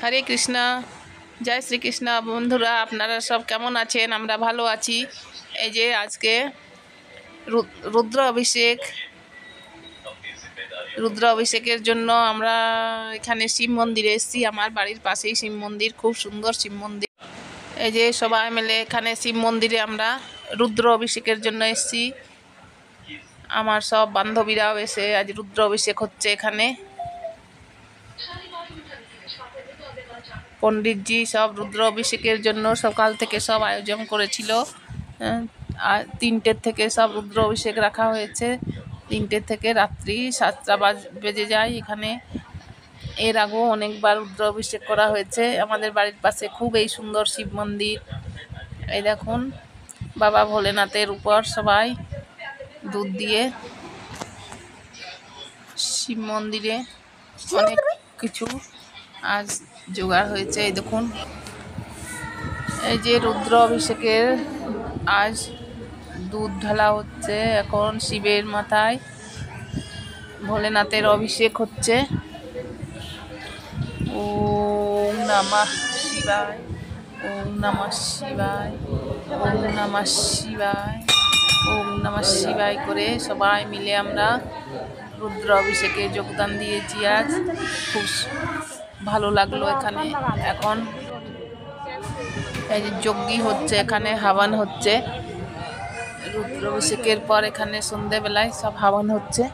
হরে কৃষ্ণ। জয় শ্রীকৃষ্ণ। বন্ধুরা, আপনারা সব কেমন আছেন? আমরা ভালো আছি। এই যে আজকে রুদ্র অভিষেকের জন্য আমরা এখানে শিব মন্দিরে এসেছি। আমার বাড়ির পাশেই শিব মন্দির, খুব সুন্দর শিব মন্দির। এই যে সবাই মিলে এখানে শিব মন্দিরে আমরা রুদ্র অভিষেকের জন্য এসেছি। আমার সব বান্ধবীরাও এসে আজ রুদ্র অভিষেক হচ্ছে এখানে। পণ্ডিতজি সব রুদ্র অভিষেকের জন্য সকাল থেকে সব আয়োজন করেছিল। আর 3টের থেকে সব রুদ্র অভিষেক রাখা হয়েছে। 3টে থেকে রাত্রি 7টা বেজে যায় এখানে। এর আগেও অনেকবার রুদ্র অভিষেক করা হয়েছে। আমাদের বাড়ির পাশে খুব এই সুন্দর শিব মন্দির। এই দেখুন, বাবা ভোলেনাথের উপর সবাই দুধ দিয়ে শিব মন্দিরে অনেক কিছু আজ জোগাড় হয়েছে। এই দেখুন, এই যে রুদ্র অভিষেকের আজ দুধ ঢালা হচ্ছে। এখন শিবের মাথায় ভোলেনাথের অভিষেক হচ্ছে। ওম নমঃ শিবায়, ওম নমঃ শিবায়, ওম নমঃ শিবায়, ওম নমঃ শিবায় করে সবাই মিলে আমরা রুদ্র অভিষেকে যোগদান দিয়েছি। আজ খুব ভালো লাগলো এখানে। এখন এই যে যজ্ঞ হচ্ছে, এখানে হাবান হচ্ছে। রুদ্র অভিষেকের পর এখানে সন্ধ্যেবেলায় সব হাবান হচ্ছে।